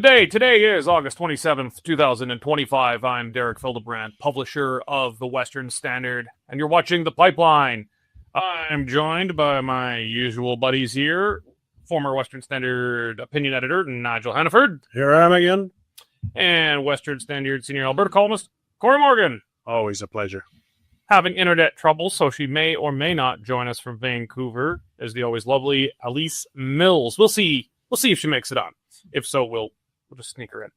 day. Today is August 27th, 2025. I'm Derek Fildebrandt, publisher of the Western Standard, and you're watching The Pipeline. I'm joined by my usual buddies here, former Western Standard opinion editor Nigel Hannaford. Here I am again. And Western Standard senior Alberta columnist Cory Morgan. Always a pleasure. Having internet trouble, so she may or may not join us from Vancouver, is the always lovely Elise Mills. We'll see if she makes it on. If so, we'll just sneak her in.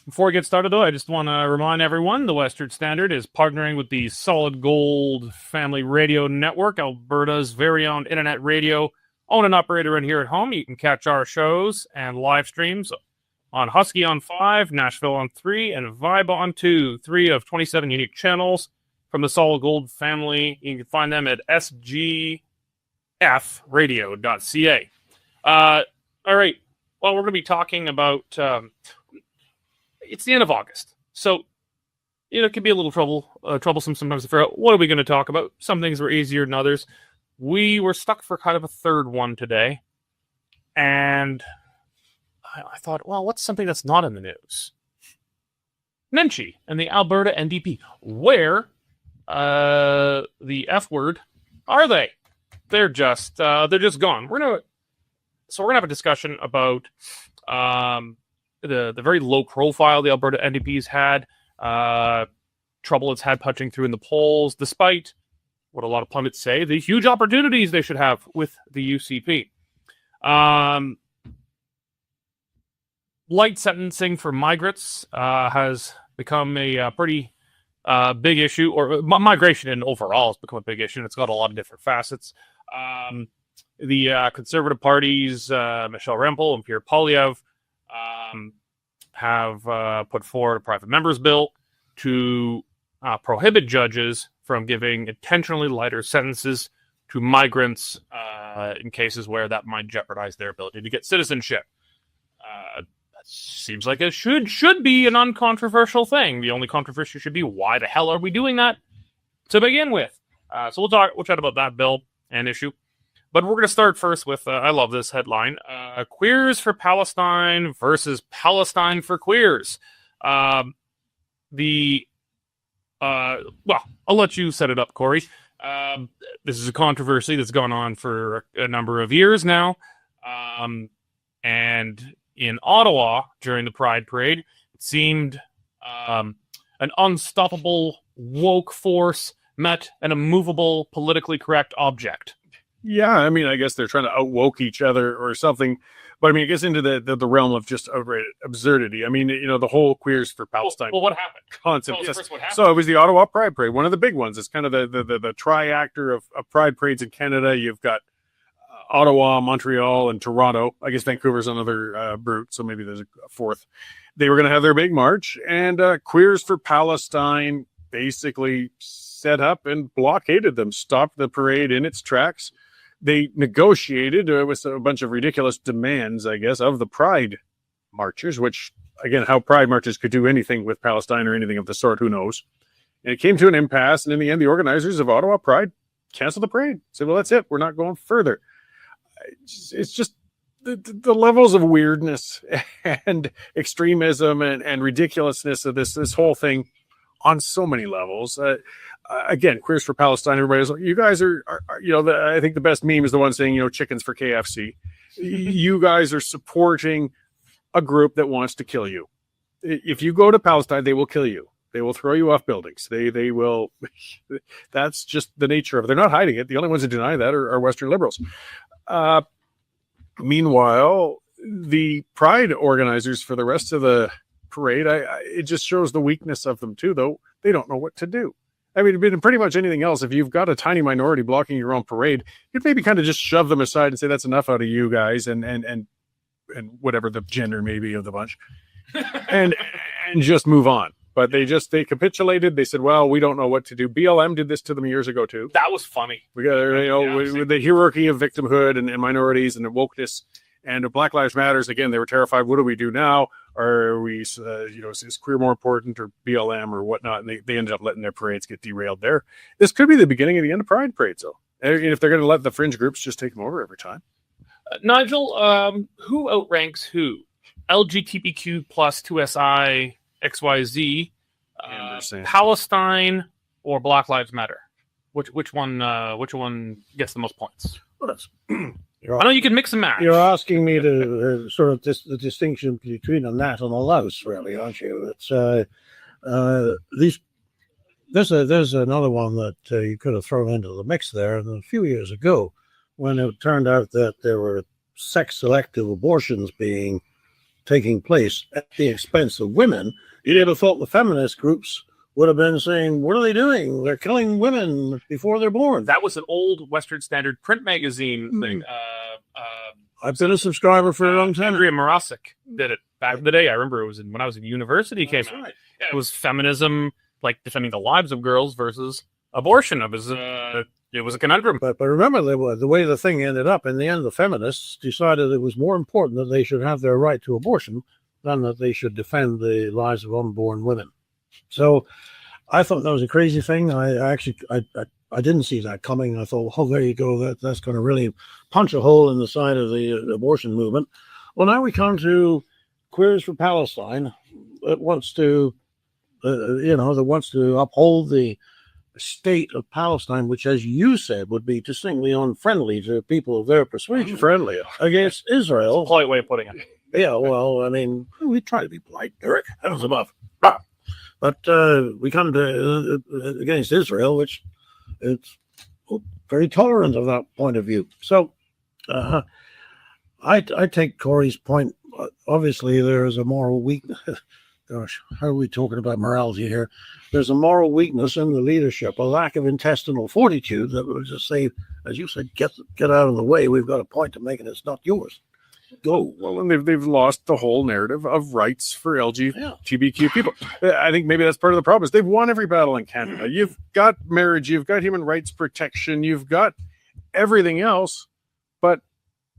Before we get started, though, I just want to remind everyone the Western Standard is partnering with the Solid Gold Family Radio Network, Alberta's very own internet radio, owned and operated right here at home. You can catch our shows and live streams on Husky on 5, Nashville on 3, and Vibe on 2, 3 of 27 unique channels from the Solid Gold family. You can find them at sgfradio.ca. All right. Well, we're going to be talking about, it's the end of August. So, it can be a little troublesome sometimes to figure out what are we going to talk about. Some things were easier than others. We were stuck for kind of a third one today. And I thought, well, what's something that's not in the news? Nenshi and the Alberta NDP. Where, the F word, are they? They're just gone. We're going to have a discussion about the very low profile the Alberta NDP's had, trouble it's had punching through in the polls, despite what a lot of pundits say, the huge opportunities they should have with the UCP. Light sentencing for migrants has become a pretty big issue, or migration in overall has become a big issue, and it's got a lot of different facets. The Conservative parties, Michelle Rempel and Pierre Poilievre, have put forward a private member's bill to prohibit judges from giving intentionally lighter sentences to migrants in cases where that might jeopardize their ability to get citizenship. That seems like it should be an uncontroversial thing. The only controversy should be, why the hell are we doing that to begin with? So we'll chat about that bill and issue. But we're going to start first with, I love this headline, Queers for Palestine versus Palestine for Queers. Well, I'll let you set it up, Cory. This is a controversy that's gone on for a number of years now. And in Ottawa, during the Pride Parade, it seemed an unstoppable woke force met an immovable, politically correct object. Yeah, I mean, I guess they're trying to outwoke each other or something. But I mean, it gets into the realm of just absurdity. I mean, the whole Queers for Palestine. Well, what happened? Concept. Yes. First, what happened? So it was the Ottawa Pride Parade, one of the big ones. It's kind of the triactor of Pride parades in Canada. You've got Ottawa, Montreal, and Toronto. I guess Vancouver's another brute, so maybe there's a fourth. They were going to have their big march, and Queers for Palestine basically set up and blockaded them, stopped the parade in its tracks. They negotiated with a bunch of ridiculous demands, I guess, of the Pride marchers, which, again, how Pride marchers could do anything with Palestine or anything of the sort, who knows? And it came to an impasse, and in the end, the organizers of Ottawa Pride canceled the parade. Said, well, that's it. We're not going further. It's just the levels of weirdness and extremism and ridiculousness of this whole thing on so many levels. Again, Queers for Palestine, everybody's like, you guys are I think the best meme is the one saying, chickens for KFC. You guys are supporting a group that wants to kill you. If you go to Palestine, they will kill you. They will throw you off buildings. They will. That's just the nature of it. They're not hiding it. The only ones who deny that are Western liberals. Meanwhile, the Pride organizers for the rest of the parade, it just shows the weakness of them too, though. They don't know what to do. I mean, in pretty much anything else, if you've got a tiny minority blocking your own parade, you'd maybe kind of just shove them aside and say, that's enough out of you guys, and whatever the gender may be of the bunch, and just move on. But they capitulated. They said, well, we don't know what to do. BLM did this to them years ago, too. That was funny. We got, with the hierarchy of victimhood and minorities and wokeness and Black Lives Matters. Again, they were terrified. What do we do now? Are we, is queer more important, or BLM or whatnot? And they ended up letting their parades get derailed there. This could be the beginning of the end of Pride parades, though. And if they're going to let the fringe groups just take them over every time. Nigel, who outranks who? LGBTQ plus 2SI XYZ, Palestine, or Black Lives Matter? Which one gets the most points? Well, I know you can mix and match. You're asking me to sort of the distinction between a gnat and a louse, really, aren't you? It's there's another one that you could have thrown into the mix there. And a few years ago, when it turned out that there were sex-selective abortions taking place at the expense of women, you'd have thought the feminist groups would have been saying, what are they doing? They're killing women before they're born. That was an old Western Standard print magazine thing. I've been a subscriber for a long time. Andrea Morosic did it back in the day. I remember it was when I was in university. It came out. Right. Yeah, it was feminism, like defending the lives of girls versus abortion. It was a conundrum. But remember, the way the thing ended up, in the end, the feminists decided it was more important that they should have their right to abortion than that they should defend the lives of unborn women. So I thought that was a crazy thing. I didn't see that coming. I thought, oh, there you go. That's going to really punch a hole in the side of the abortion movement. Well, now we come to Queers for Palestine that wants to, that wants to uphold the state of Palestine, which, as you said, would be distinctly unfriendly to people of their persuasion. Unfriendly Against Israel. That's a polite way of putting it. Yeah, well, I mean, we try to be polite, Eric. Heavens above. But we come to against Israel, which is very tolerant of that point of view. So I take Cory's point. Obviously, there is a moral weakness. Gosh, how are we talking about morality here? There's a moral weakness in the leadership, a lack of intestinal fortitude that would just say, as you said, get out of the way. We've got a point to make, and it's not yours. Go. Well, and they've lost the whole narrative of rights for LGBTQ people. I think maybe that's part of the problem is they've won every battle in Canada. You've got marriage, you've got human rights protection, you've got everything else, but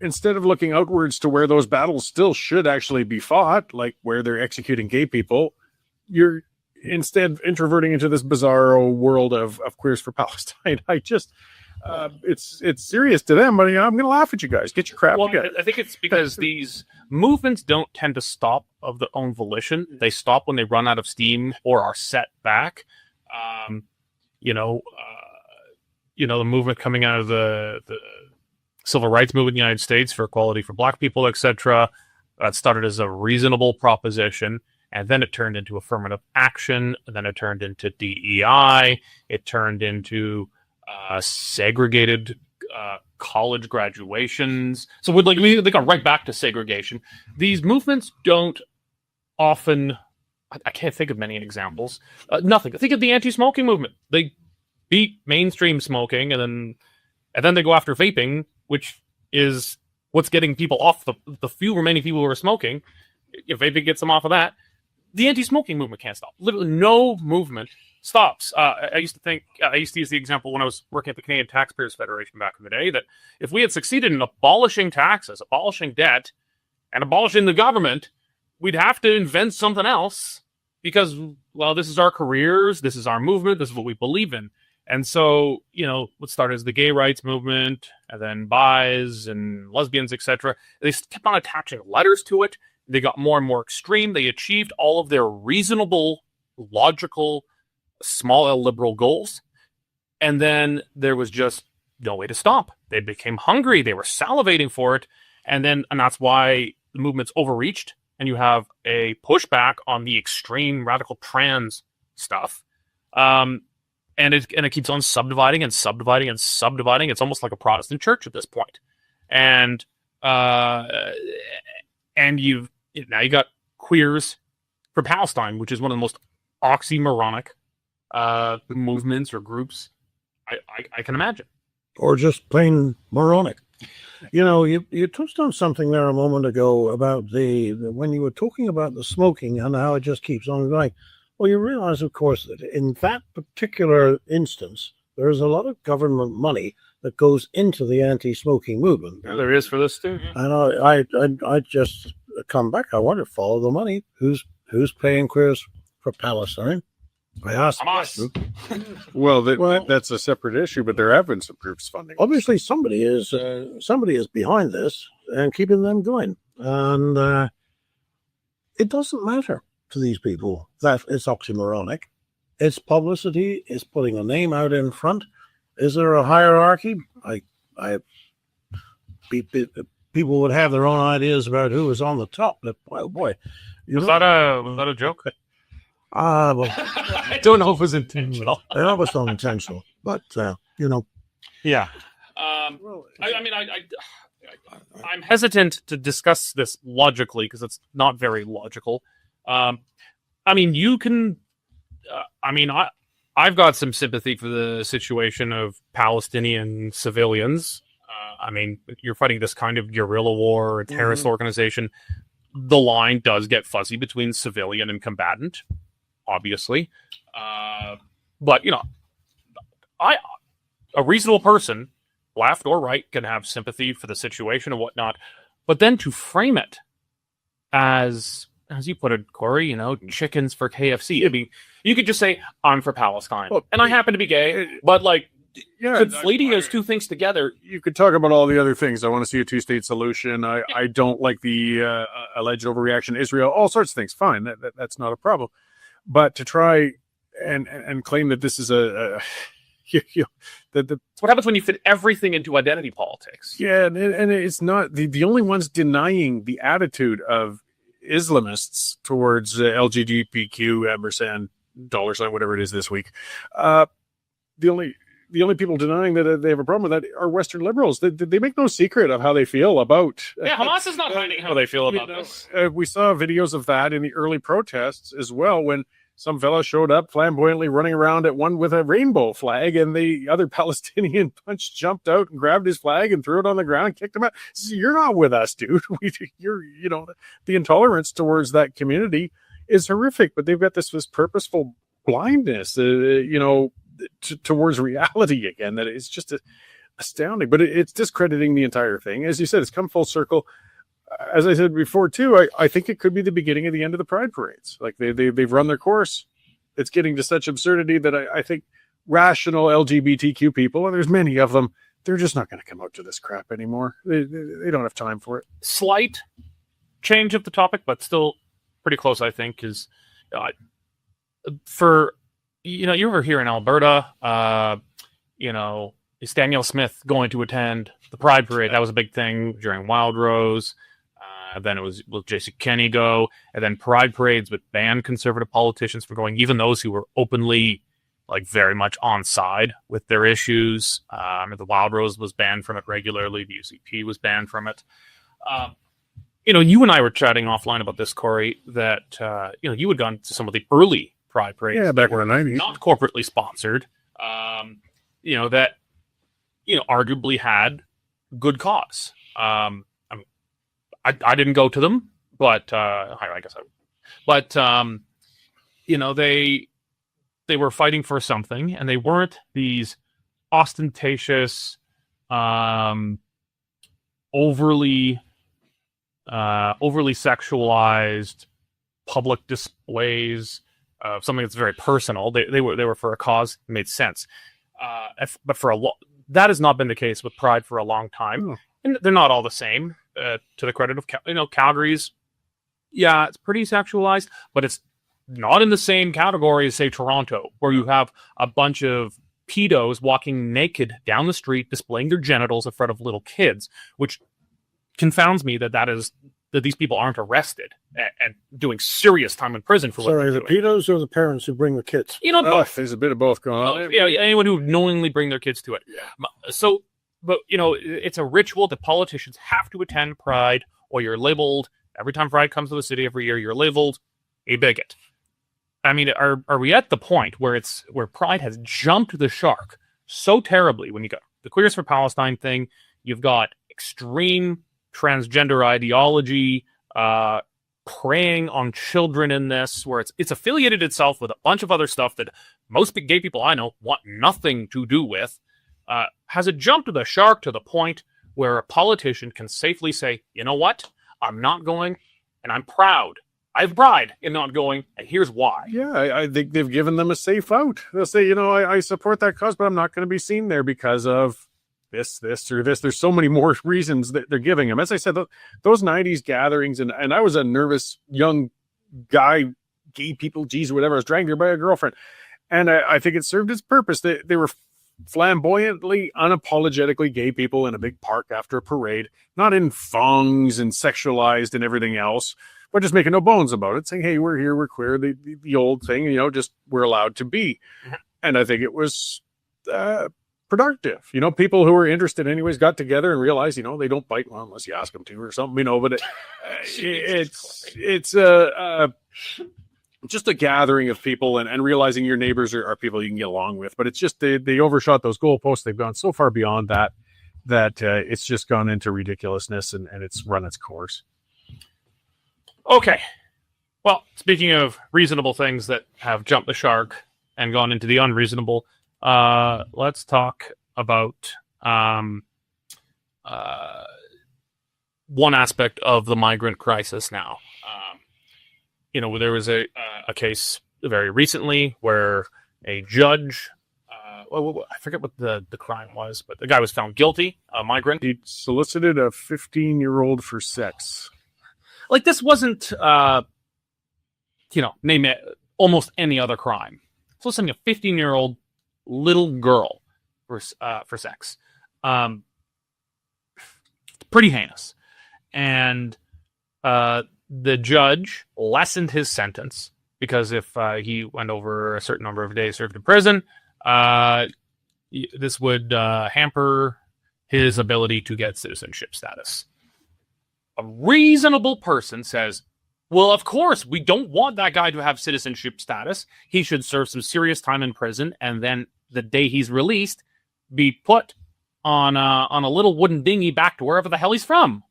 instead of looking outwards to where those battles still should actually be fought, like where they're executing gay people, you're instead introverting into this bizarro world of Queers for Palestine. It's serious to them, but I'm going to laugh at you guys. Get your crap together. I think it's because these movements don't tend to stop of their own volition. They stop when they run out of steam or are set back. The movement coming out of the civil rights movement in the United States for equality for black people, etc. That started as a reasonable proposition, and then it turned into affirmative action, and then it turned into DEI. It turned into segregated college graduations. So they got right back to segregation. These movements don't often, I can't think of many examples. Nothing. Think of the anti-smoking movement. They beat mainstream smoking, and then they go after vaping, which is what's getting people off the few remaining people who are smoking. If vaping gets them off of that, the anti-smoking movement can't stop. Literally no movement stops. I used to use the example when I was working at the Canadian Taxpayers Federation back in the day, that if we had succeeded in abolishing taxes, abolishing debt, and abolishing the government, we'd have to invent something else because, well, this is our careers, this is our movement, this is what we believe in. And so, what started as the gay rights movement, and then bis and lesbians, etc., they kept on attaching letters to it. They got more and more extreme. They achieved all of their reasonable, logical, small L liberal goals. And then there was just no way to stop. They became hungry. They were salivating for it. And that's why the movement's overreached. And you have a pushback on the extreme radical trans stuff. And it keeps on subdividing and subdividing and subdividing. It's almost like a Protestant church at this point. And you got Queers for Palestine, which is one of the most oxymoronic movements or groups I can imagine. Or just plain moronic. You touched on something there a moment ago about when you were talking about the smoking and how it just keeps on going. Well, you realize, of course, that in that particular instance, there is a lot of government money that goes into the anti-smoking movement. Yeah, there is for this too. And I just come back. I want to follow the money. Who's paying Queers for Palestine? I asked. Hamas. Well, that's a separate issue, but there have been some groups funding. Obviously, somebody is behind this. and keeping them going. And it doesn't matter to these people that it's oxymoronic. It's publicity. It's putting a name out in front. Is there a hierarchy? People would have their own ideas about who was on the top. But boy, was that a joke? Well, I don't know if it was intentional. That was unintentional, but Yeah. I'm hesitant to discuss this logically because it's not very logical. You can. I've got some sympathy for the situation of Palestinian civilians. You're fighting this kind of guerrilla war, a terrorist organization. The line does get fuzzy between civilian and combatant, obviously. But a reasonable person, left or right, can have sympathy for the situation and whatnot. But then to frame it as you put it, Cory, chickens for KFC. You could just say, I'm for Palestine. Well, and I happen to be gay, but conflating those two things together. You could talk about all the other things. I want to see a two-state solution. I don't like the alleged overreaction to Israel. All sorts of things. Fine, that's not a problem. But to try and claim that this is what happens when you fit everything into identity politics. Yeah, and it's not the only ones denying the attitude of Islamists towards LGBTQ ampersand $, whatever it is this week. The only people denying that they have a problem with that are Western liberals. They make no secret of how they feel about. Hamas is not hiding how they feel about this. We saw videos of that in the early protests as well, when some fellow showed up flamboyantly running around at one with a rainbow flag, and the other Palestinian punch jumped out and grabbed his flag and threw it on the ground and kicked him out. Says, you're not with us, dude. The intolerance towards that community is horrific, but they've got this purposeful blindness, towards reality again, that it's just astounding. But it's discrediting the entire thing. As you said, it's come full circle. As I said before, too, I think it could be the beginning of the end of the Pride parades. Like they've run their course. It's getting to such absurdity that I think rational LGBTQ people, and there's many of them, they're just not going to come out to this crap anymore. They don't have time for it. Slight change of the topic, but still pretty close, I think, is you were here in Alberta, is Danielle Smith going to attend the Pride Parade? That was a big thing during Wild Rose. Then it was, will Jason Kenney go? And then Pride Parades would ban conservative politicians from going, even those who were openly, very much on side with their issues. The Wild Rose was banned from it regularly. The UCP was banned from it. You and I were chatting offline about this, Cory, that, you had gone to some of the early Pride Parades. Yeah, back in the 90s. Not corporately sponsored. That arguably had good cause. I didn't go to them, but I guess I would. But they were fighting for something, and they weren't these ostentatious, overly sexualized public displays of something that's very personal. They were for a cause. It made sense. But that has not been the case with Pride for a long time, and they're not all the same. To the credit of Calgary's, it's pretty sexualized, but it's not in the same category as, say, Toronto, where you have a bunch of pedos walking naked down the street, displaying their genitals in front of little kids, which confounds me that these people aren't arrested and doing serious time in prison for what they're doing. The pedos or the parents who bring the kids? Both. There's a bit of both going on. Anyone who knowingly bring their kids to it. So, but, it's a ritual that politicians have to attend Pride, or you're labeled, every time Pride comes to the city every year, you're labeled a bigot. Are we at the point where Pride has jumped the shark so terribly? When you got the Queers for Palestine thing, you've got extreme transgender ideology, preying on children in this, where it's affiliated itself with a bunch of other stuff that most gay people I know want nothing to do with. Has it jumped to the shark to the point where a politician can safely say, you know what, I'm not going, and I'm proud. I have pride in not going, and here's why. Yeah, I think they've given them a safe out. They'll say, I support that cause, but I'm not going to be seen there because of this, or this. There's so many more reasons that they're giving him. As I said, those 90s gatherings, and I was a nervous young guy, gay people, geez, whatever. I was dragged there by a girlfriend. And I think it served its purpose. They were flamboyantly, unapologetically gay people in a big park after a parade, not in thongs and sexualized and everything else, but just making no bones about it, saying, hey, we're here, we're queer, the old thing, just we're allowed to be. And I think it was productive. People who were interested anyways got together and realized, they don't bite, well, unless you ask them to or something, but it's just a gathering of people and realizing your neighbors are people you can get along with. But it's just they overshot those goalposts. They've gone so far beyond that it's just gone into ridiculousness and it's run its course. Okay. Well, speaking of reasonable things that have jumped the shark and gone into the unreasonable, let's talk about one aspect of the migrant crisis now. There was a case very recently where a judge, I forget what the crime was, but the guy was found guilty, a migrant. He solicited a 15-year-old for sex. Like, this wasn't, name it, almost any other crime. Soliciting a 15-year-old little girl for sex. Pretty heinous. And the judge lessened his sentence because if he went over a certain number of days served in prison, this would hamper his ability to get citizenship status. A reasonable person says, well, of course, we don't want that guy to have citizenship status. He should serve some serious time in prison, and then the day he's released, be put on a little wooden dinghy back to wherever the hell he's from.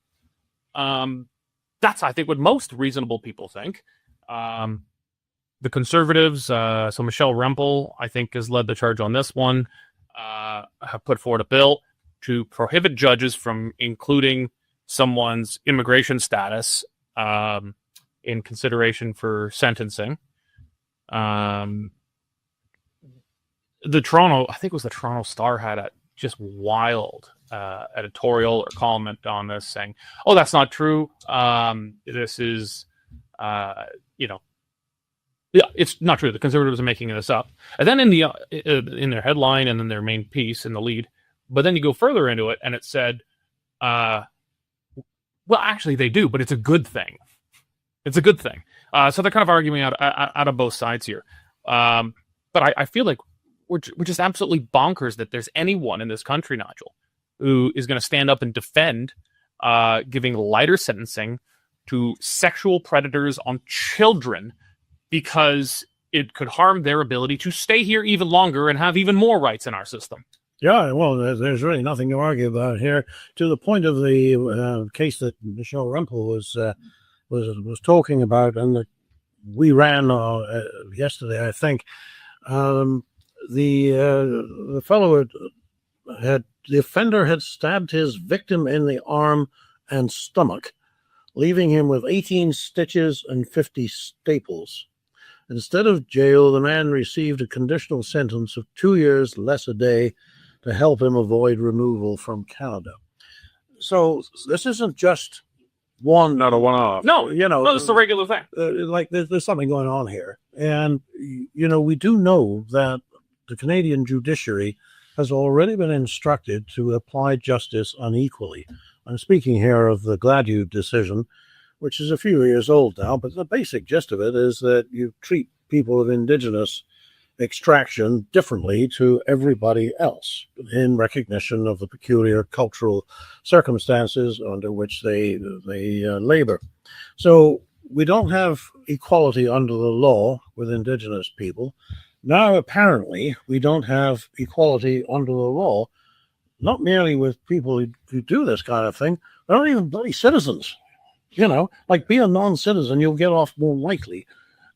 That's, I think, what most reasonable people think. The Conservatives, so Michelle Rempel, I think, has led the charge on this one, have put forward a bill to prohibit judges from including someone's immigration status in consideration for sentencing. The Toronto Star had a just wild editorial or comment on this saying, oh, that's not true. This is, it's not true. The Conservatives are making this up. And then in their headline and then their main piece in the lead, but then you go further into it and it said, well, actually they do, but it's a good thing. It's a good thing. So they're kind of arguing out of both sides here. But I feel like we're just absolutely bonkers that there's anyone in this country, Nigel, who is going to stand up and defend giving lighter sentencing to sexual predators on children because it could harm their ability to stay here even longer and have even more rights in our system. Yeah, well, there's really nothing to argue about here. To the point of the case that Michelle Rempel was talking about, and that we ran yesterday, I think. The fellow the offender had stabbed his victim in the arm and stomach, leaving him with 18 stitches and 50 staples. Instead of jail, the man received a conditional sentence of 2 years less a day to help him avoid removal from Canada. So this isn't just not a one-off. No, it's a regular thing. There's something going on here. And, we do know that the Canadian judiciary has already been instructed to apply justice unequally. I'm speaking here of the Gladue decision, which is a few years old now, but the basic gist of it is that you treat people of Indigenous extraction differently to everybody else in recognition of the peculiar cultural circumstances under which they labor. So we don't have equality under the law with Indigenous people. Now, apparently, we don't have equality under the law, not merely with people who do this kind of thing, but not even bloody citizens. Like, be a non-citizen, you'll get off more likely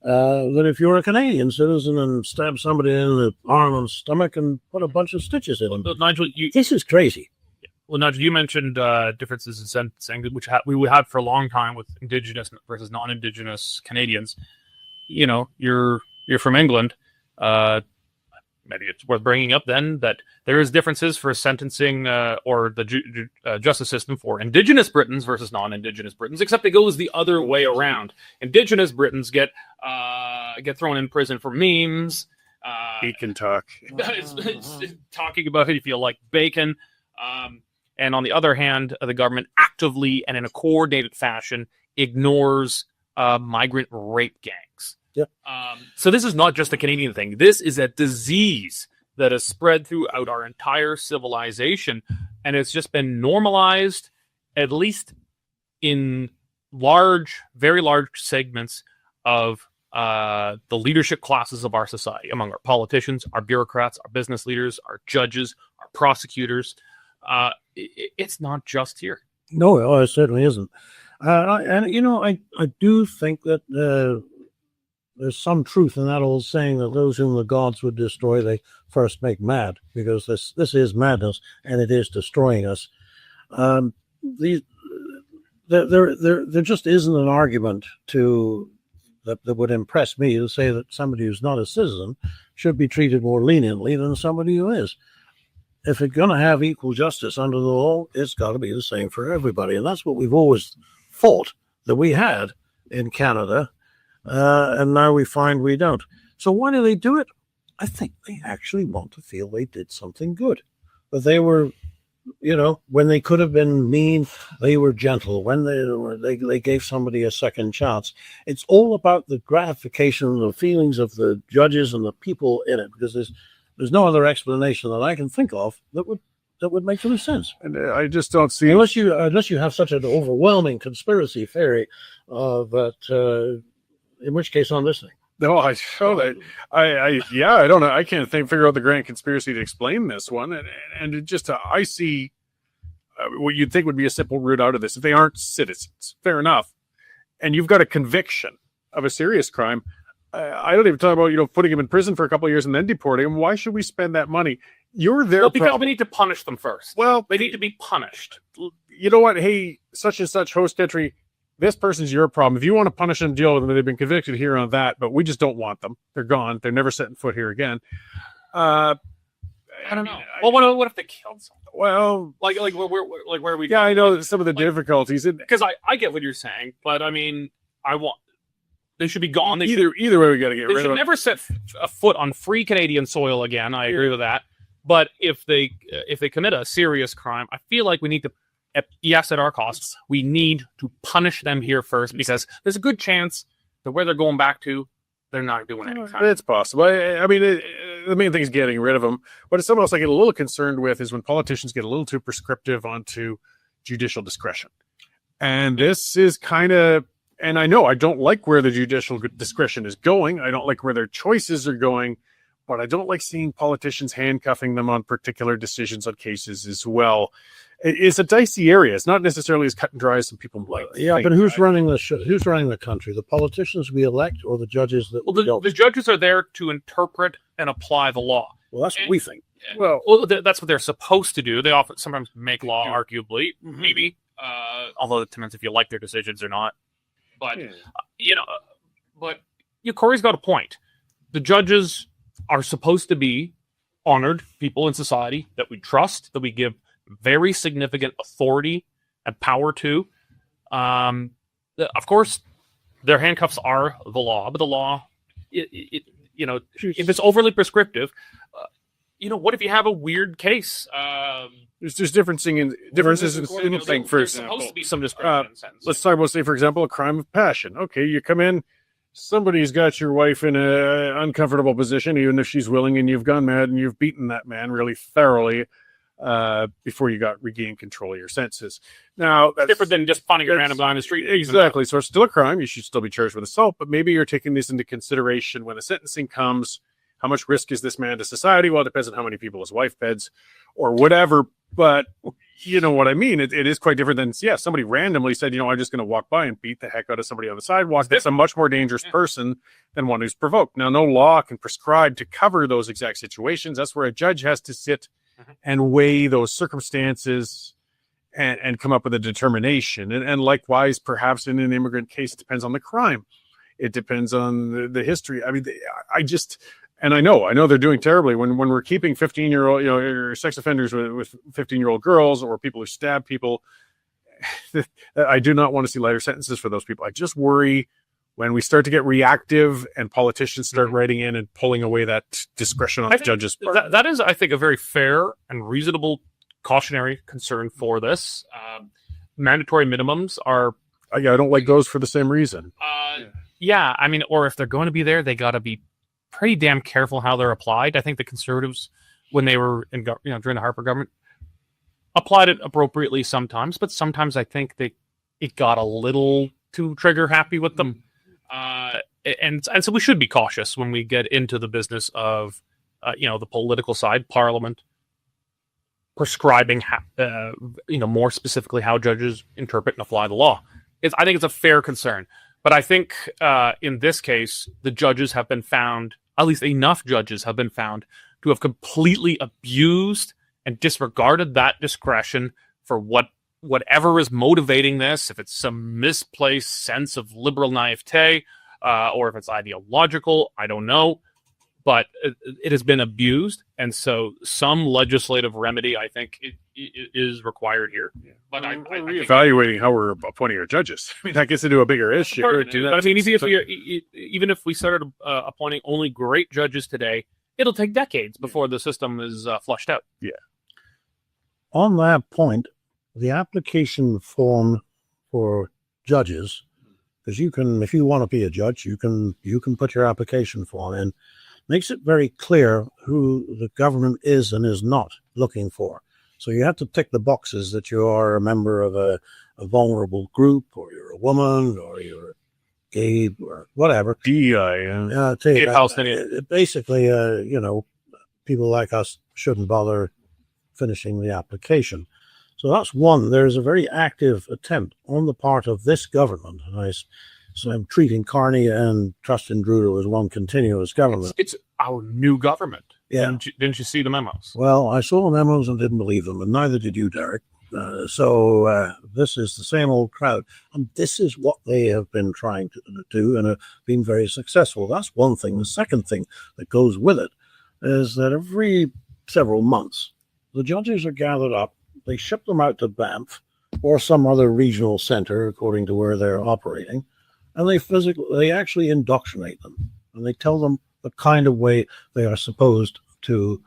than if you're a Canadian citizen and stab somebody in the arm and stomach and put a bunch of stitches in them. Nigel, this is crazy. Well, Nigel, you mentioned differences in sentencing, which we would have for a long time with Indigenous versus non-Indigenous Canadians. You're from England. maybe it's worth bringing up then that there is differences for sentencing or the justice system for Indigenous Britons versus non-Indigenous Britons, except it goes the other way around. Indigenous Britons get thrown in prison for memes. He can talk. It's talking about it if you like bacon. And on the other hand, the government actively and in a coordinated fashion ignores migrant rape gangs. Yep. So this is not just a Canadian thing. This is a disease that has spread throughout our entire civilization, and it's just been normalized, at least in very large segments of the leadership classes of our society, among our politicians, our bureaucrats, our business leaders, our judges, our prosecutors. It's not just here. No, it certainly isn't. I do think that there's some truth in that old saying that those whom the gods would destroy, they first make mad, because this is madness, and it is destroying us. There just isn't an argument that would impress me to say that somebody who's not a citizen should be treated more leniently than somebody who is. If it's going to have equal justice under the law, it's got to be the same for everybody. And that's what we've always thought that we had in Canada. And now we find we don't. So why do they do it? I think they actually want to feel they did something good. That they were, when they could have been mean, they were gentle. When they gave somebody a second chance. It's all about the gratification, the feelings of the judges and the people in it, because there's no other explanation that I can think of that would make any sense. And I just don't see, unless you have such an overwhelming conspiracy theory that, in which case I'm listening. No, I don't know. I can't figure out the grand conspiracy to explain this one. And it just, I see what you'd think would be a simple route out of this. If they aren't citizens, fair enough. And you've got a conviction of a serious crime. I don't even talk about, putting him in prison for a couple of years and then deporting him. Why should we spend that money? You're there. Well, because we need to punish them first. Well, they need to be punished. You know what? Hey, such and such host country, this person's your problem. If you want to punish them, deal with them. They've been convicted here on that, but we just don't want them. They're gone. They're never setting foot here again. I don't know. Well, what if they killed someone? Well, like where we? Yeah, I know some of the difficulties because I get what you're saying, but I mean, they should be gone. Either way, we got to get rid of them. They should never set a foot on free Canadian soil again. I agree with that. But if they commit a serious crime, I feel like we need to, yes, at our costs, we need to punish them here first, because there's a good chance that where they're going back to, they're not doing any crime. It's possible. I mean, the main thing is getting rid of them. But it's something else I get a little concerned with is when politicians get a little too prescriptive onto judicial discretion. And this is kind of, and I know I don't like where the judicial discretion is going. I don't like where their choices are going, but I don't like seeing politicians handcuffing them on particular decisions on cases as well. It's a dicey area. It's not necessarily as cut and dry as some people might think. But who's running the country? The politicians we elect or the judges that we don't? The judges are there to interpret and apply the law. Well, that's what we think. Well, that's what they're supposed to do. They often sometimes make law, arguably, maybe. Although it depends if you like their decisions or not. But Cory's got a point. The judges are supposed to be honored people in society that we trust, that we give very significant authority and power to. Of course, their handcuffs are the law, but the law, if it's overly prescriptive, what if you have a weird case? There's differences in thing. For example, supposed to be some discretion. Let's talk about, say, for example, a crime of passion. Okay, you come in, somebody's got your wife in an uncomfortable position, even if she's willing, and you've gone mad and you've beaten that man really thoroughly before you regained control of your senses. Now, that's different than just finding a random guy on the street. Exactly. So it's still a crime. You should still be charged with assault, but maybe you're taking this into consideration when the sentencing comes. How much risk is this man to society? Well, it depends on how many people his wife beds or whatever. But you know what I mean? It is quite different than, somebody randomly said, I'm just going to walk by and beat the heck out of somebody on the sidewalk. That's a much more dangerous person than one who's provoked. Now, no law can prescribe to cover those exact situations. That's where a judge has to sit and weigh those circumstances and come up with a determination. And likewise, perhaps in an immigrant case, it depends on the crime. It depends on the history. I mean, And I know they're doing terribly when we're keeping 15-year-old, or sex offenders with 15-year-old girls or people who stab people. I do not want to see lighter sentences for those people. I just worry when we start to get reactive and politicians start writing in and pulling away that discretion on the judges' part. That is, I think, a very fair and reasonable cautionary concern for this. Mandatory minimums are... I don't like those for the same reason. Yeah, I mean, or if they're going to be there, they got to be pretty damn careful how they're applied. I think the Conservatives, when they were in, during the Harper government, applied it appropriately sometimes, but sometimes I think it got a little too trigger happy with them. And so we should be cautious when we get into the business of, the political side, Parliament, prescribing, more specifically how judges interpret and apply the law. I think it's a fair concern. But I think in this case, the judges have been found, at least enough judges have been found, to have completely abused and disregarded that discretion for whatever is motivating this, if it's some misplaced sense of liberal naivete, or if it's ideological, I don't know. But it has been abused, and so some legislative remedy, I think, is required here. Yeah. But I reevaluating how we're appointing our judges. I mean, that gets into a bigger issue. But I mean, even if we started appointing only great judges today, it'll take decades before the system is flushed out. Yeah. On that point, the application form for judges, because you can, if you want to be a judge, you can put your application form in. Makes it very clear who the government is and is not looking for. So you have to tick the boxes that you are a member of a vulnerable group, or you're a woman, or you're gay, or whatever. DEI, Palestinian. Basically, people like us shouldn't bother finishing the application. So that's one. There's a very active attempt on the part of this government, and so I'm treating Carney and Trustin Trudeau as one continuous government. It's our new government. Yeah. Didn't you see the memos? Well, I saw the memos and didn't believe them, and neither did you, Derek. So this is the same old crowd, and this is what they have been trying to do and have been very successful. That's one thing. The second thing that goes with it is that every several months, the judges are gathered up, they ship them out to Banff or some other regional center, according to where they're operating, and they actually indoctrinate them, and they tell them the kind of way they are supposed to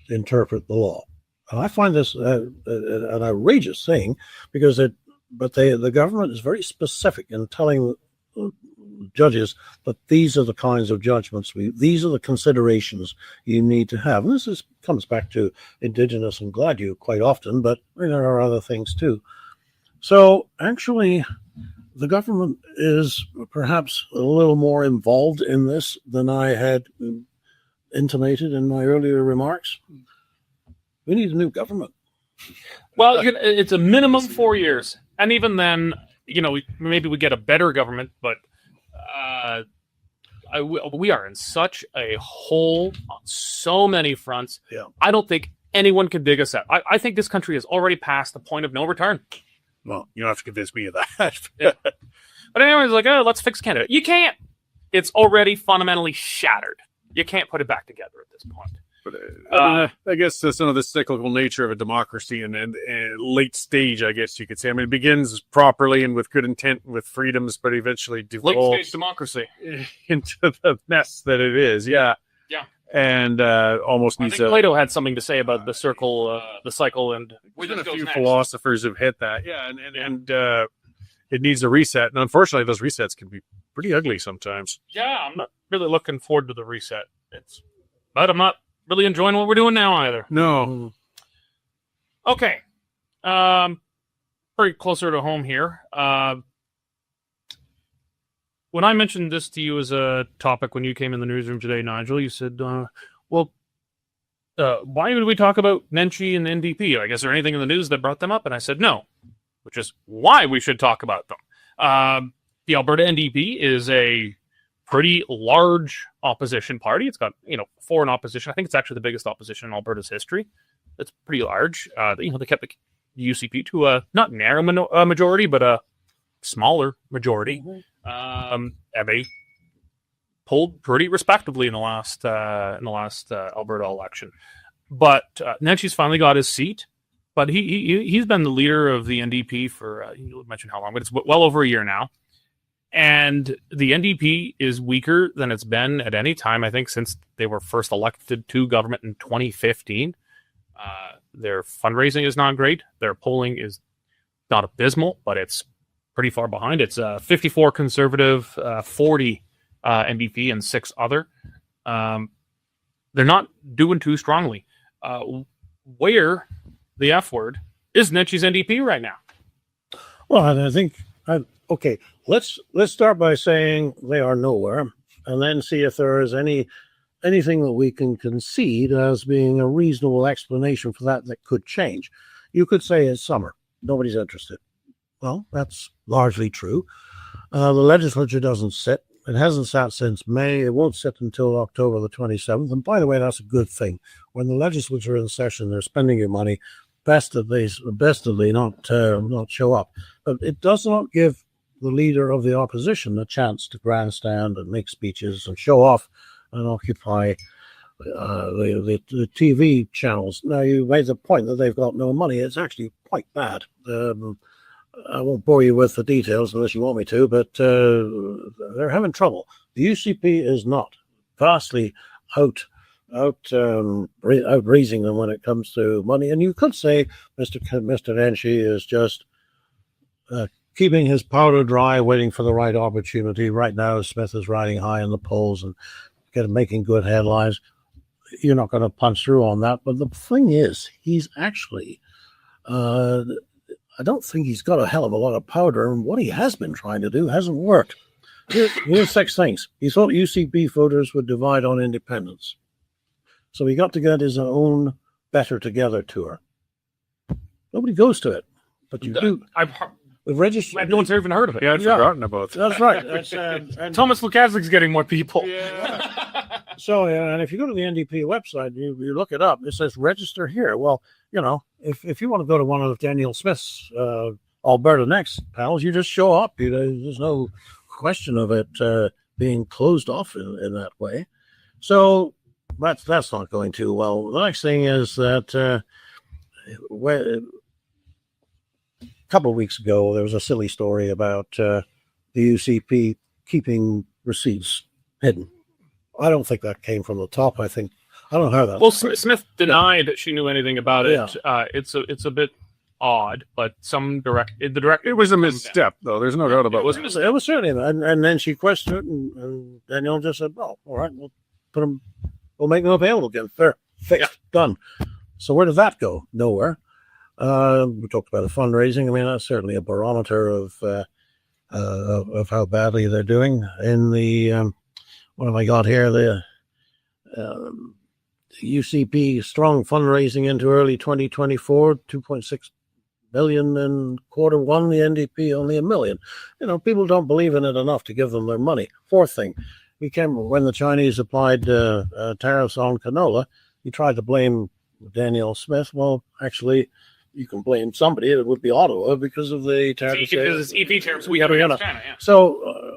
interpret the law. And I find this an outrageous thing, because the government is very specific in telling judges that these are the kinds of judgments, these are the considerations you need to have. And this comes back to Indigenous and Gladue quite often, but there are other things too. So actually, the government is perhaps a little more involved in this than I had intimated in my earlier remarks. We need a new government. Well, it's a minimum 4 years. And even then, maybe we get a better government, but we are in such a hole on so many fronts. Yeah. I don't think anyone can dig us out. I think this country has already passed the point of no return. Well, you don't have to convince me of that. Yeah. But anyone's like, let's fix Canada. You can't. It's already fundamentally shattered. You can't put it back together at this point. But I guess some of the cyclical nature of a democracy and late stage, I guess you could say. I mean, it begins properly and with good intent, with freedoms, but eventually devolves late stage democracy into the mess that it is. Yeah. Yeah. And almost needs I think Plato had something to say about the cycle, and there's been a few philosophers who've hit that. Yeah, and it needs a reset. And unfortunately, those resets can be pretty ugly sometimes. Yeah, I'm not really looking forward to the reset. But I'm not really enjoying what we're doing now either. No. Okay. Pretty closer to home here. When I mentioned this to you as a topic when you came in the newsroom today, Nigel, you said, why would we talk about Nenshi and the NDP? I guess is there anything in the news that brought them up? And I said, no, which is why we should talk about them. The Alberta NDP is a pretty large opposition party. It's got, foreign opposition. I think it's actually the biggest opposition in Alberta's history. It's pretty large. They kept the UCP to a not narrow majority, but a smaller majority. A polled pretty respectably in the last Alberta election. But Nenshi's finally got his seat. But he's been the leader of the NDP for you mentioned how long, but it's well over a year now. And the NDP is weaker than it's been at any time, I think, since they were first elected to government in 2015. Their fundraising is not great. Their polling is not abysmal, but it's pretty far behind. It's 54 Conservative, 40 NDP, and 6 other. They're not doing too strongly. Where the F word is Nenshi's NDP right now? Well, I think okay. Let's start by saying they are nowhere, and then see if there is anything that we can concede as being a reasonable explanation for that could change. You could say it's summer. Nobody's interested. Well, that's largely true. The legislature doesn't sit. It hasn't sat since May. It won't sit until October the 27th. And by the way, that's a good thing. When the legislature is in session, they're spending your money. Best that they not show up. But it does not give the leader of the opposition a chance to grandstand and make speeches and show off and occupy the TV channels. Now, you made the point that they've got no money. It's actually quite bad. I won't bore you with the details unless you want me to, but they're having trouble. The UCP is not vastly outraising them when it comes to money. And you could say Mr. Nenshi is just keeping his powder dry, waiting for the right opportunity. Right now, Smith is riding high in the polls and making good headlines. You're not going to punch through on that. But the thing is, he's actually, I don't think he's got a hell of a lot of powder, and what he has been trying to do hasn't worked. Here's 6 things. He thought UCP voters would divide on independence. So he got to get his own Better Together tour. Nobody goes to it, but you do. We've registered. No one's even heard of it. Yeah, I'd forgotten about that. That's right. And Thomas Lukaszik's getting more people. Yeah. So, and if you go to the NDP website, you look it up, it says register here. Well, if you want to go to one of Daniel Smith's Alberta Next pals, you just show up. There's no question of it being closed off in that way. So that's not going too well. The next thing is that a couple of weeks ago, there was a silly story about the UCP keeping receipts hidden. I don't think that came from the top. I don't know how that. Well, Smith denied that she knew anything about it. Yeah. It's a bit odd, but it was a misstep, though. There's no doubt about it. It was certainly, and then she questioned it, and Daniel just said, "Oh, all right, we'll put them. We'll make them available again. Fair, fixed, done." So where did that go? Nowhere. We talked about the fundraising. I mean, that's certainly a barometer of how badly they're doing. In the what have I got here? The UCP strong fundraising into early 2024, 2.6 billion in Q1. The NDP only $1 million. People don't believe in it enough to give them their money. Fourth thing, when the Chinese applied tariffs on canola, he tried to blame Daniel Smith. Well, actually, you can blame somebody. It would be Ottawa because of the tariffs. Because it's EP tariffs we have against China. Yeah. So,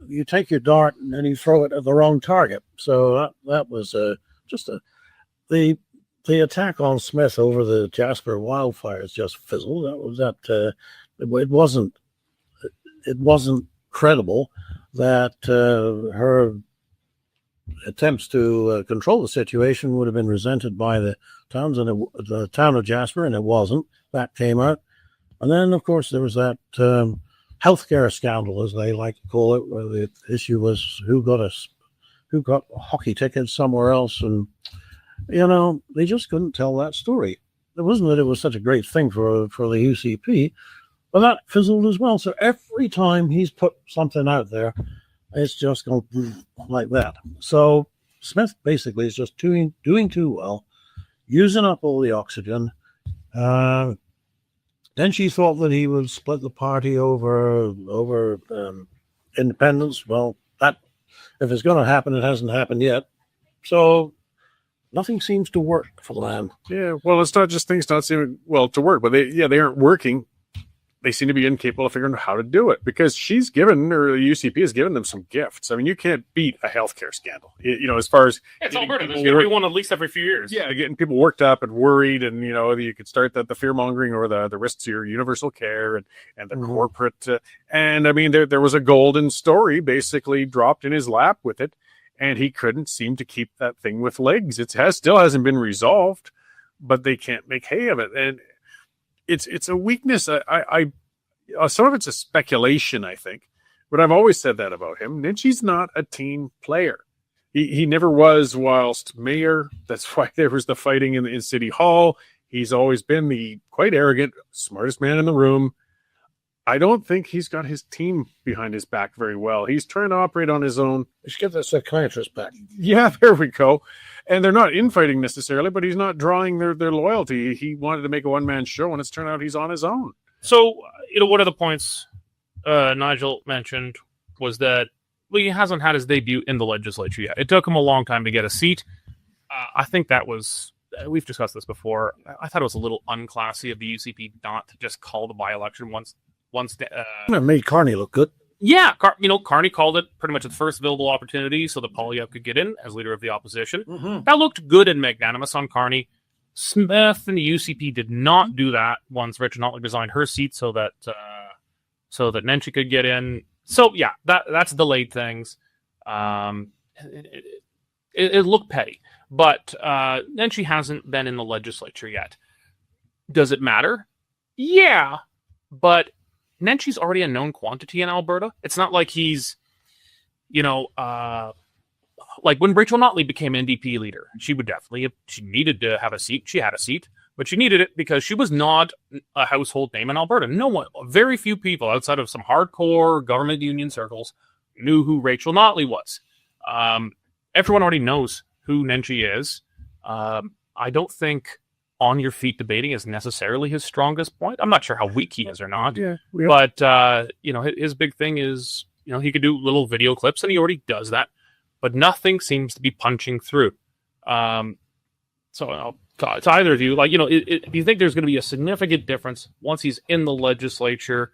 you take your dart and you throw it at the wrong target. So that was the attack on Smith over the Jasper wildfires just fizzled. It wasn't credible that her attempts to control the situation would have been resented by the towns and the town of Jasper, and it wasn't. That came out. And then, of course, there was that healthcare scandal, as they like to call it, where the issue was who got hockey tickets somewhere else. And, they just couldn't tell that story. It wasn't that it was such a great thing for the UCP, but that fizzled as well. So every time he's put something out there, it's just going like that. So Smith basically is just doing too well, using up all the oxygen. Then she thought that he would split the party over independence. Well, that if it's going to happen, it hasn't happened yet. So nothing seems to work for the man. Yeah, well, it's not just things not seeming well to work, but they aren't working they seem to be incapable of figuring out how to do it, because she's given, or the UCP has given them some gifts. I mean, you can't beat a healthcare scandal, as far as It's Alberta. There's going to be one at least every few years. Yeah, getting people worked up and worried, and you could start the fear mongering or the risks to your universal care and the corporate. And I mean, there was a golden story basically dropped in his lap with it, and he couldn't seem to keep that thing with legs. Still hasn't been resolved, but they can't make hay of it, and it's a weakness. I some of it's a speculation, I think, but I've always said that about him. Nenshi's not a team player. He never was whilst mayor. That's why there was the fighting in City Hall. He's always been the quite arrogant, smartest man in the room. I don't think he's got his team behind his back very well. He's trying to operate on his own. We should get that psychiatrist back. Yeah, there we go. And they're not infighting necessarily, but he's not drawing their loyalty. He wanted to make a one-man show, and it's turned out he's on his own. So, one of the points Nigel mentioned was that he hasn't had his debut in the legislature yet. It took him a long time to get a seat. I think that was, we've discussed this before, I thought it was a little unclassy of the UCP not to just call the by-election once. It made Carney look good. Yeah, Carney called it pretty much the first available opportunity so that Poilievre could get in as leader of the opposition. Mm-hmm. That looked good and magnanimous on Carney. Smith and the UCP did not do that once Richard Notley resigned her seat so that Nenshi could get in. So yeah, that's delayed things. It looked petty, but Nenshi hasn't been in the legislature yet. Does it matter? Yeah, but Nenshi's already a known quantity in Alberta. It's not like he's, like when Rachel Notley became NDP leader, she needed to have a seat. She had a seat, but she needed it because she was not a household name in Alberta. Very few people outside of some hardcore government union circles knew who Rachel Notley was. Everyone already knows who Nenshi is. I don't think on your feet debating is necessarily his strongest point. I'm not sure how weak he is or not. Yeah. But his big thing is, he could do little video clips, and he already does that. But nothing seems to be punching through. So it's either of you. Do you think there's going to be a significant difference once he's in the legislature,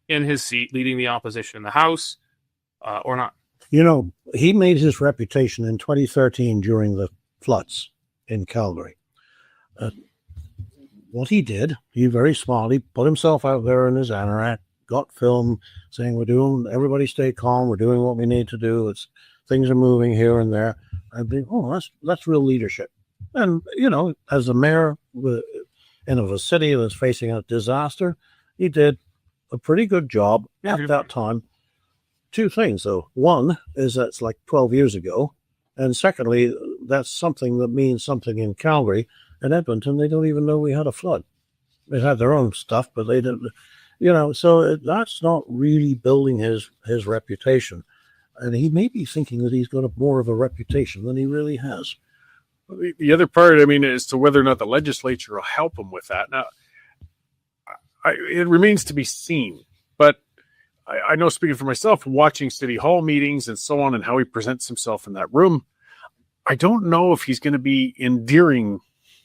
in his seat, leading the opposition in the House, or not? He made his reputation in 2013 during the floods in Calgary. What he did, he very smartly put himself out there in his anorak, got film saying, everybody stay calm, we're doing what we need to do, things are moving here and there. I think, that's real leadership. And, as a mayor of a city that's facing a disaster, he did a pretty good job at that time. Two things, though. One is that's like 12 years ago. And secondly, that's something that means something in Calgary. In Edmonton, they don't even know we had a flood. They had their own stuff, but they didn't, so that's not really building his reputation. And he may be thinking that he's got more of a reputation than he really has. The other part, as to whether or not the legislature will help him with that. Now, it remains to be seen. But I know, speaking for myself, watching City Hall meetings and so on and how he presents himself in that room, I don't know if he's going to be endearing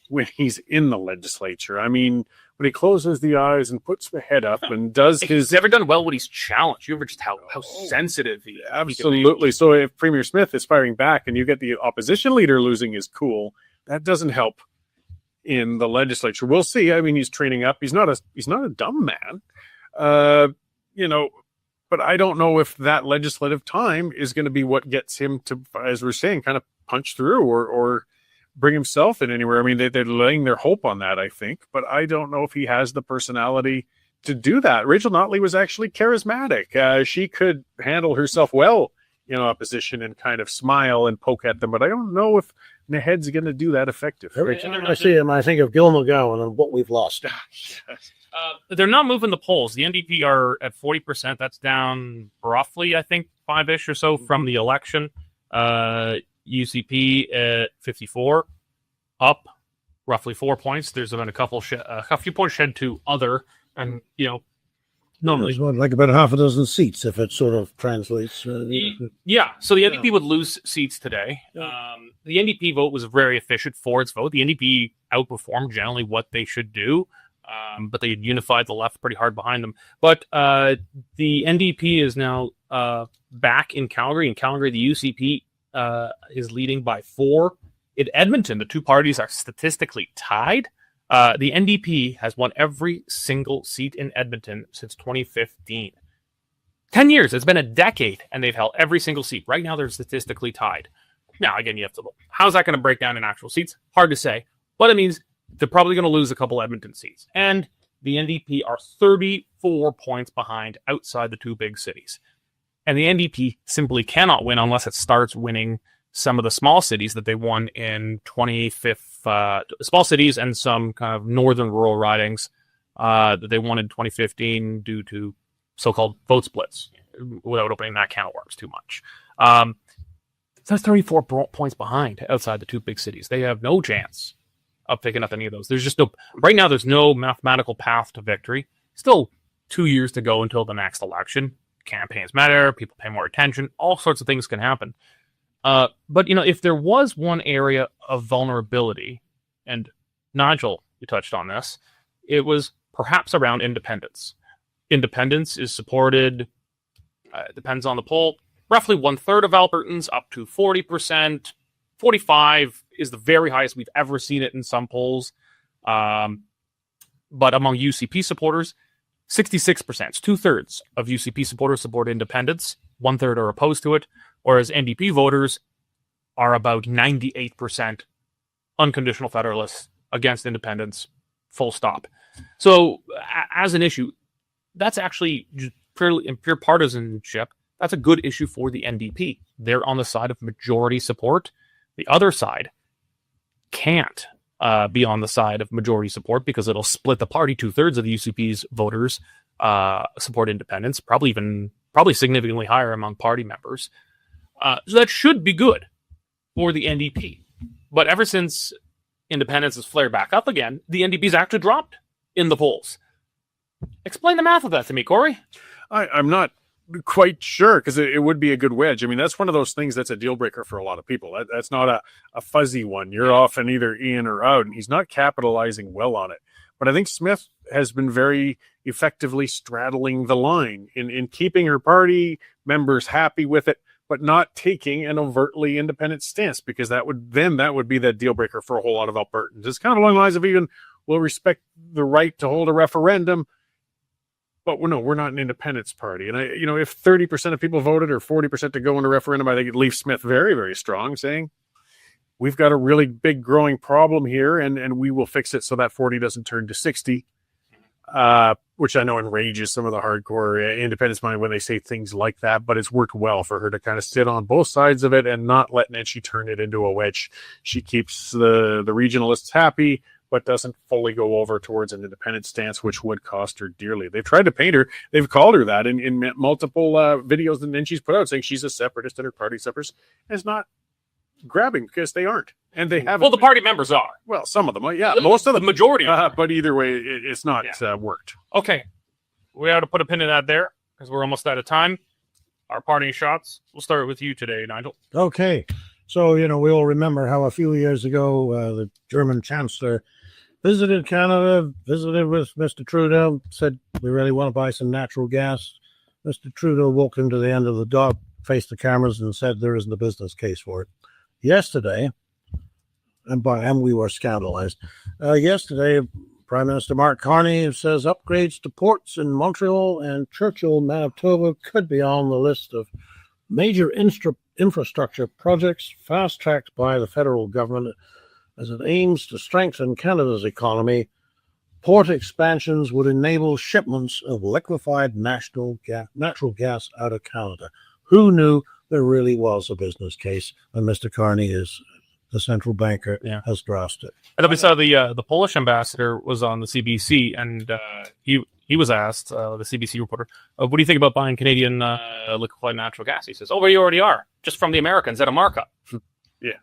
when he's in the legislature. When he closes the eyes and puts the head up and does he's never done well when he's challenged. You ever just how sensitive he absolutely. So if Premier Smith is firing back and you get the opposition leader losing his cool, that doesn't help in the legislature. We'll see. He's training up. He's not a dumb man. But I don't know if that legislative time is going to be what gets him to, as we're saying, kind of punch through or bring himself in anywhere. They're laying their hope on that, I think, but I don't know if he has the personality to do that. Rachel Notley was actually charismatic. She could handle herself well in opposition and kind of smile and poke at them, but I don't know if Naheed's going to do that effective. I see him, I think of Gil McGowan and what we've lost. They're not moving the polls. The NDP are at 40%. That's down roughly, I think, 5-ish or so from the election. UCP at 54, up roughly 4 points. There's been a few points shed to other, and normally it's like about half a dozen seats if it sort of translates. Yeah, so the NDP would lose seats today. The NDP vote was very efficient for its vote. The NDP outperformed generally what they should do. but they unified the left pretty hard behind them. But the NDP is now back in Calgary. In Calgary, the UCP is leading by 4. In Edmonton, the two parties are statistically tied. The NDP has won every single seat in Edmonton since 2015. 10 years. It's been a decade, and they've held every single seat. Right now, they're statistically tied. Now, again, you have to look. How's that going to break down in actual seats? Hard to say. But it means they're probably going to lose a couple Edmonton seats. And the NDP are 34 points behind outside the two big cities. And the NDP simply cannot win unless it starts winning some of the small cities that they won in 25th, small cities and some kind of northern rural ridings that they won in 2015 due to so-called vote splits, without opening that can of worms too much. That's 34 points behind outside the two big cities. They have no chance of picking up any of those. There's just no, right now, there's no mathematical path to victory. Still 2 years to go until the next election. Campaigns matter. People pay more attention. All sorts of things can happen. But, if there was one area of vulnerability, and Nigel, you touched on this, it was perhaps around independence. Independence is supported, depends on the poll, roughly 1/3 of Albertans, up to 40%. 45 is the very highest we've ever seen it in some polls. But among UCP supporters, 66%, 2/3 of UCP supporters support independence, 1/3 are opposed to it, whereas NDP voters are about 98% unconditional federalists against independence, full stop. So, as an issue, that's actually purely in pure partisanship. That's a good issue for the NDP. They're on the side of majority support. The other side can't be on the side of majority support because it'll split the party. 2/3 of the UCP's voters support independence, probably significantly higher among party members. So that should be good for the NDP. But ever since independence has flared back up again, the NDP's actually dropped in the polls. Explain the math of that to me, Cory. I'm not quite sure, because it would be a good wedge. I mean, that's one of those things that's a deal breaker for a lot of people. That's not a fuzzy one. You're often either in or out, and he's not capitalizing well on it. But I think Smith has been very effectively straddling the line in keeping her party members happy with it, but not taking an overtly independent stance, because that would be that deal breaker for a whole lot of Albertans. It's kind of along the lines of even, we'll respect the right to hold a referendum, but we're not an independence party. And if 30% of people voted or 40% to go into referendum, I think it leaves Smith very, very strong, saying we've got a really big growing problem here, and we will fix it so that 40 doesn't turn to 60, which I know enrages some of the hardcore independence mind when they say things like that, but it's worked well for her to kind of sit on both sides of it and not let Nenshi turn it into a wedge. She keeps the regionalists happy, but doesn't fully go over towards an independent stance, which would cost her dearly. They've tried to paint her. They've called her that in multiple videos that Nenshi's put out, saying she's a separatist and her party separatist. And it's not grabbing, because they aren't. And they haven't. Well, the party members are. Well, some of them. Yeah, most of them. The majority are. But either way, it's not worked. Okay. We ought to put a pin in that there, because we're almost out of time. Our parting shots. We'll start with you today, Nigel. Okay. So, we all remember how a few years ago, the German Chancellor visited Canada, visited with Mr. Trudeau, said, we really want to buy some natural gas. Mr. Trudeau walked him to the end of the dock, faced the cameras, and said there isn't a business case for it. Yesterday, and we were scandalized, yesterday, Prime Minister Mark Carney says upgrades to ports in Montreal and Churchill, Manitoba could be on the list of major infrastructure projects fast-tracked by the federal government as it aims to strengthen Canada's economy. Port expansions would enable shipments of liquefied natural gas out of Canada. Who knew there really was a business case? And Mr. Carney is the central banker, has drafted it. And then we saw the Polish ambassador was on the CBC, and he was asked, the CBC reporter, what do you think about buying Canadian liquefied natural gas? He says, well, you already are, just from the Americans at a markup. Yeah.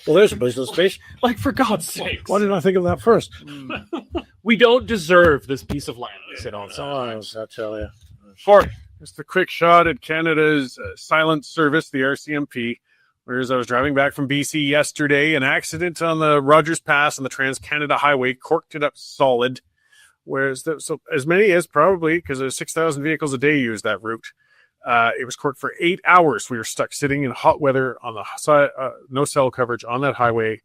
Well, there's a business case. For God's sake. Why didn't I think of that first? We don't deserve this piece of land we sit on. I tell you. Cory. Just a quick shot at Canada's silent service, the RCMP. Whereas I was driving back from BC yesterday, an accident on the Rogers Pass on the Trans-Canada Highway corked it up solid. Whereas, so as many as probably, because there's 6,000 vehicles a day use that route, it was corked for 8 hours. We were stuck sitting in hot weather on the side, no cell coverage on that highway,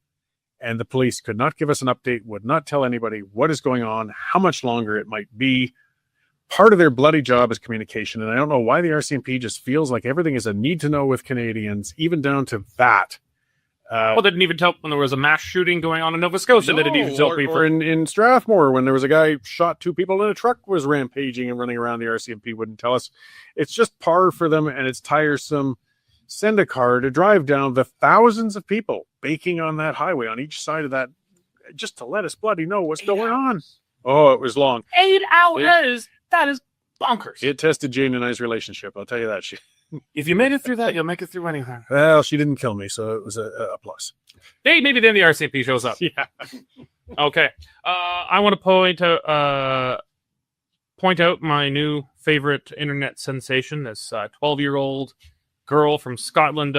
and the police could not give us an update, would not tell anybody what is going on, how much longer it might be. Part of their bloody job is communication, and I don't know why the RCMP just feels like everything is a need to know with Canadians, even down to that. Well, they didn't even tell when there was a mass shooting going on in Nova Scotia. They didn't even tell people. Or in Strathmore, when there was a guy shot 2 people in a truck, was rampaging and running around, the RCMP wouldn't tell us. It's just par for them, and it's tiresome. Send a car to drive down the thousands of people baking on that highway on each side of that, just to let us bloody know what's going on. Oh, it was long. 8 hours. That is bonkers. It tested Jane and I's relationship. I'll tell you that. If you made it through that, you'll make it through anything. Well, she didn't kill me, so it was a plus. Hey, maybe then the RCMP shows up. Yeah. Okay. I want to point out my new favorite internet sensation. This 12-year-old girl from Scotland.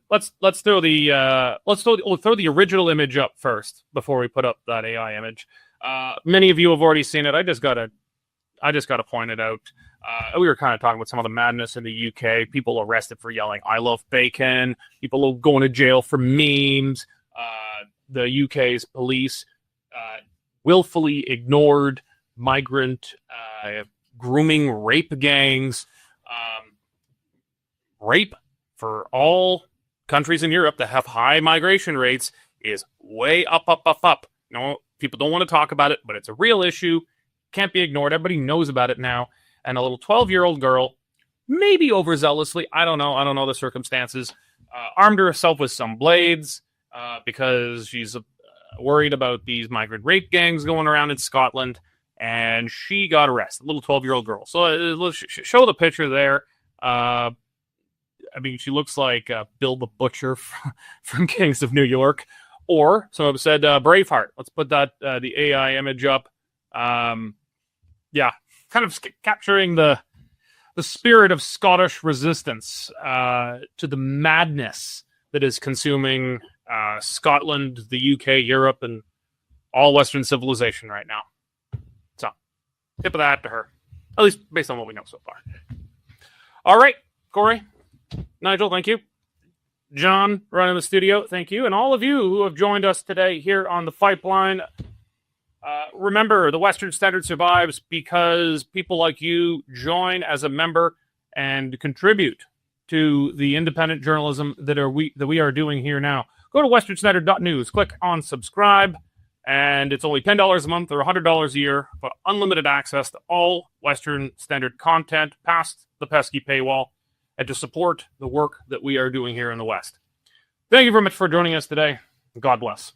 Let's throw the original image up first before we put up that AI image. Many of you have already seen it. I just gotta point it out. We were kind of talking about some of the madness in the UK. People arrested for yelling, "I love bacon." People going to jail for memes. The UK's police willfully ignored migrant grooming rape gangs. Rape for all countries in Europe that have high migration rates is way up. No, people don't want to talk about it, but it's a real issue. Can't be ignored. Everybody knows about it now. And a little 12-year-old girl, maybe overzealously, I don't know the circumstances, armed herself with some blades because she's worried about these migrant rape gangs going around in Scotland, and she got arrested. A little 12-year-old girl. So let's show the picture there. I mean, she looks like Bill the Butcher from Kings of New York, or some have said Braveheart. Let's put that the AI image up. Yeah, kind of capturing the spirit of Scottish resistance to the madness that is consuming Scotland, the UK, Europe, and all Western civilization right now. So, tip of the hat to her, at least based on what we know so far. All right, Cory, Nigel, thank you. John, running the studio, thank you. And all of you who have joined us today here on the Pipeline. Remember, the Western Standard survives because people like you join as a member and contribute to the independent journalism that we are doing here now. Go to westernstandard.news, click on subscribe, and it's only $10 a month or $100 a year for unlimited access to all Western Standard content past the pesky paywall and to support the work that we are doing here in the West. Thank you very much for joining us today. God bless.